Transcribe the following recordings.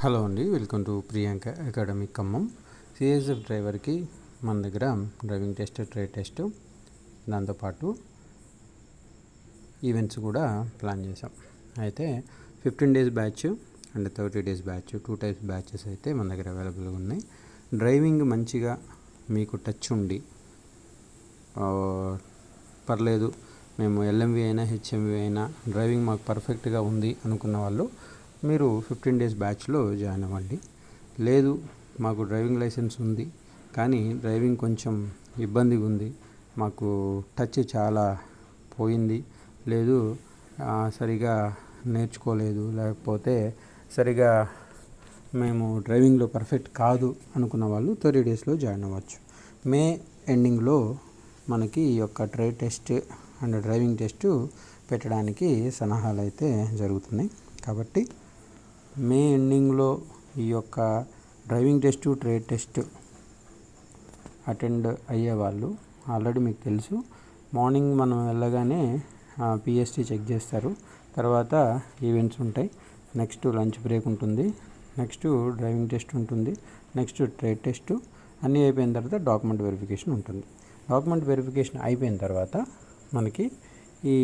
Hello అండి, welcome to Priyanka academy Khammam. CSF డ్రైవర్కి మన దగ్గర డ్రైవింగ్ టెస్ట్, ట్రేడ్ టెస్ట్, దాంతోపాటు ఈవెంట్స్ కూడా ప్లాన్ చేసాం. అయితే 15 days batch and 30 days batch, 2 types batches అయితే మన దగ్గర అవైలబుల్గా ఉన్నాయి. డ్రైవింగ్ మంచిగా మీకు టచ్ ఉండి పర్లేదు, మేము ఎల్ఎంవి అయినా హెచ్ఎంవి అయినా డ్రైవింగ్ మాకు పర్ఫెక్ట్గా ఉంది అనుకున్న వాళ్ళు మీరు 15 days బ్యాచ్లో జాయిన్ అవ్వండి. లేదు, మాకు డ్రైవింగ్ లైసెన్స్ ఉంది కానీ డ్రైవింగ్ కొంచెం ఇబ్బందిగా ఉంది, మాకు టచ్ చాలా పోయింది, లేదు సరిగా నేర్చుకోలేదు, లేకపోతే సరిగా మేము డ్రైవింగ్లో పర్ఫెక్ట్ కాదు అనుకున్న వాళ్ళు 30 daysలో జాయిన్ అవ్వచ్చు. మే ఎండింగ్లో మనకి ఈ యొక్క trade test and driving test పెట్టడానికి సన్నాహాలు అయితే జరుగుతున్నాయి. కాబట్టి మే ఎండింగ్లో ఈ యొక్క driving test, trade test attend అయ్యే వాళ్ళు ఆల్రెడీ మీకు తెలుసు, మార్నింగ్ మనం వెళ్ళగానే పిఎస్టీ చెక్ చేస్తారు, తర్వాత ఈవెంట్స్ ఉంటాయి, నెక్స్ట్ లంచ్ బ్రేక్ ఉంటుంది, నెక్స్ట్ డ్రైవింగ్ టెస్ట్ ఉంటుంది, నెక్స్ట్ ట్రేడ్ టెస్ట్ అన్నీ అయిపోయిన తర్వాత డాక్యుమెంట్ వెరిఫికేషన్ ఉంటుంది. డాక్యుమెంట్ వెరిఫికేషన్ అయిపోయిన తర్వాత మనకి ఈ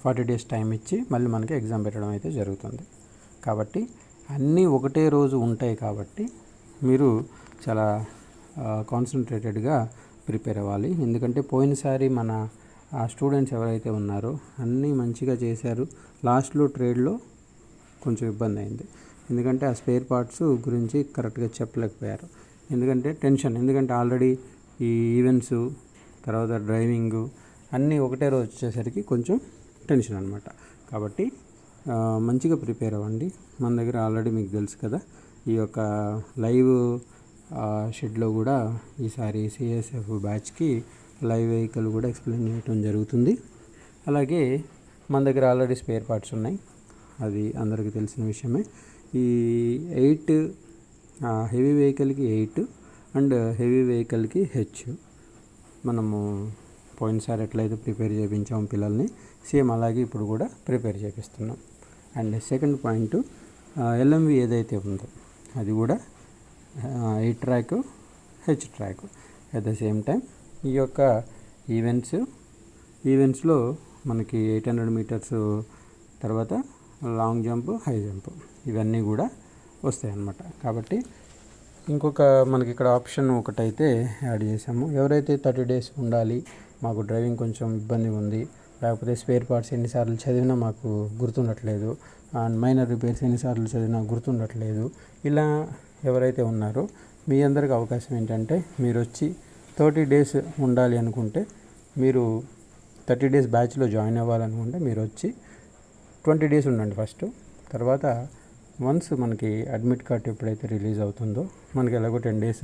40 days టైం ఇచ్చి మళ్ళీ మనకి ఎగ్జామ్ పెట్టడం అయితే జరుగుతుంది. కాబట్టి అన్నీ ఒకటే రోజు ఉంటాయి కాబట్టి మీరు చాలా కాన్సన్ట్రేటెడ్గా ప్రిపేర్ అవ్వాలి. ఎందుకంటే పోయినసారి మన స్టూడెంట్స్ ఎవరైతే ఉన్నారో అన్నీ మంచిగా చేశారు, లాస్ట్లో ట్రేడ్లో కొంచెం ఇబ్బంది అయింది. ఎందుకంటే ఆ స్పేర్ పార్ట్స్ గురించి కరెక్ట్గా చెప్పలేకపోయారు. ఎందుకంటే టెన్షన్, ఎందుకంటే ఆల్రెడీ ఈ ఈవెంట్స్ తర్వాత డ్రైవింగు అన్నీ ఒకటే రోజు వచ్చేసరికి కొంచెం టెన్షన్ అనమాట. కాబట్టి మంచిగా ప్రిపేర్ అవ్వండి. మన దగ్గర ఆల్రెడీ మీకు తెలుసు కదా, ఈ యొక్క లైవ్ షెడ్లో కూడా ఈసారి సిఎస్ఎఫ్ బ్యాచ్కి లైవ్ వెహికల్ కూడా ఎక్స్ప్లెయిన్ చేయడం జరుగుతుంది. అలాగే మన దగ్గర ఆల్రెడీ స్పేర్ పార్ట్స్ ఉన్నాయి, అది అందరికీ తెలిసిన విషయమే. ఈ 8 హెవీ వెహికల్కి 8 అండ్ హెవీ వెహికల్కి హెచ్ మనము పోయినసారి ఎట్లయితే ప్రిపేర్ చేయించాము పిల్లల్ని, సేమ్ అలాగే ఇప్పుడు కూడా ప్రిపేర్ చేపిస్తున్నాం. అండ్ సెకండ్ పాయింట్, ఎల్ఎంవి ఏదైతే ఉందో అది కూడా 8 track H track. At the same time ఈ యొక్క ఈవెంట్స్లో మనకి 800 meters తర్వాత లాంగ్ జంప్, హై జంప్ ఇవన్నీ కూడా వస్తాయి అన్నమాట. కాబట్టి ఇంకొక మనకి ఇక్కడ ఆప్షన్ ఒకటైతే యాడ్ చేసాము. ఎవరైతే 30 days ఉండాలి, మాకు డ్రైవింగ్ కొంచెం ఇబ్బంది ఉంది, లేకపోతే స్పేర్ పార్ట్స్ ఎన్నిసార్లు చదివినా మాకు గుర్తుండట్లేదు, అండ్ మైనర్ రిపేర్స్ ఎన్నిసార్లు చదివినా గుర్తుండట్లేదు, ఇలా ఎవరైతే ఉన్నారో మీ అందరికి అవకాశం ఏంటంటే, మీరు వచ్చి 30 days ఉండాలి అనుకుంటే, మీరు 30 days బ్యాచ్లో జాయిన్ అవ్వాలనుకుంటే మీరు వచ్చి 20 days ఉండండి ఫస్ట్. తర్వాత వన్స్ మనకి అడ్మిట్ కార్డ్ ఎప్పుడైతే రిలీజ్ అవుతుందో, మనకి ఎలాగో 10 days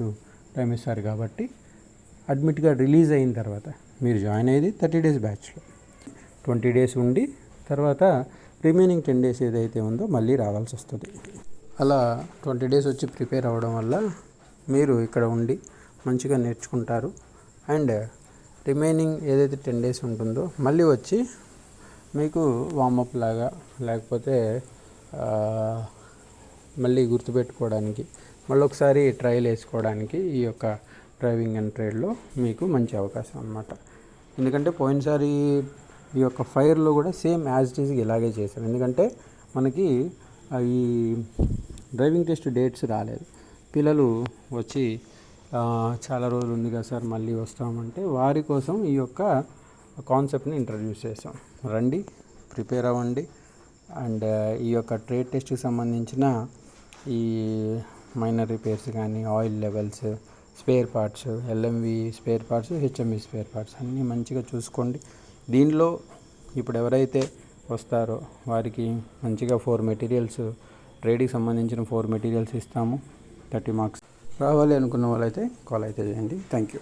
టైం ఇస్తారు కాబట్టి అడ్మిట్ కార్డ్ రిలీజ్ అయిన తర్వాత మీరు జాయిన్ అయ్యేది 30 days బ్యాచ్లో. 20 days ఉండి తర్వాత రిమైనింగ్ 10 days ఏదైతే ఉందో మళ్ళీ రావాల్సి వస్తుంది. అలా 20 days వచ్చి ప్రిపేర్ అవ్వడం వల్ల మీరు ఇక్కడ ఉండి మంచిగా నేర్చుకుంటారు. అండ్ రిమైనింగ్ ఏదైతే 10 days ఉంటుందో మళ్ళీ వచ్చి మీకు వార్మప్ లాగా, లేకపోతే మళ్ళీ గుర్తుపెట్టుకోవడానికి, మళ్ళీ ఒకసారి ట్రయల్ వేసుకోవడానికి ఈ యొక్క డ్రైవింగ్ అండ్ ట్రేడ్లో మీకు మంచి అవకాశం అన్నమాట. ఎందుకంటే పోయినసారి ఈ యొక్క ఫైర్లో కూడా సేమ్ యాజ్ ఇట్ ఈజ్ ఇలాగే చేశారు. ఎందుకంటే మనకి ఈ డ్రైవింగ్ టెస్ట్ డేట్స్ రాలేదు, పిల్లలు వచ్చి చాలా రోజులు ఉంది కదా సార్ మళ్ళీ వస్తామంటే, వారి కోసం ఈ యొక్క కాన్సెప్ట్ని ఇంట్రడ్యూస్ చేసాం. రండి, ప్రిపేర్ అవ్వండి. అండ్ ఈ యొక్క ట్రేడ్ టెస్ట్కి సంబంధించిన ఈ మైనర్ రిపేర్స్ కానీ, oil levels, spare parts, LMV spare parts, HMV spare parts అన్నీ మంచిగా చూసుకోండి. దీనిలో ఇప్పుడు ఎవరైతే వస్తారో వారికి మంచిగా 4 మెటీరియల్స్, ట్రేడ్కి సంబంధించిన 4 మెటీరియల్స్ ఇస్తాము. 30 marks రావాలి అనుకున్న వాళ్ళైతే కాల్ అయితే చేయండి. Thank you.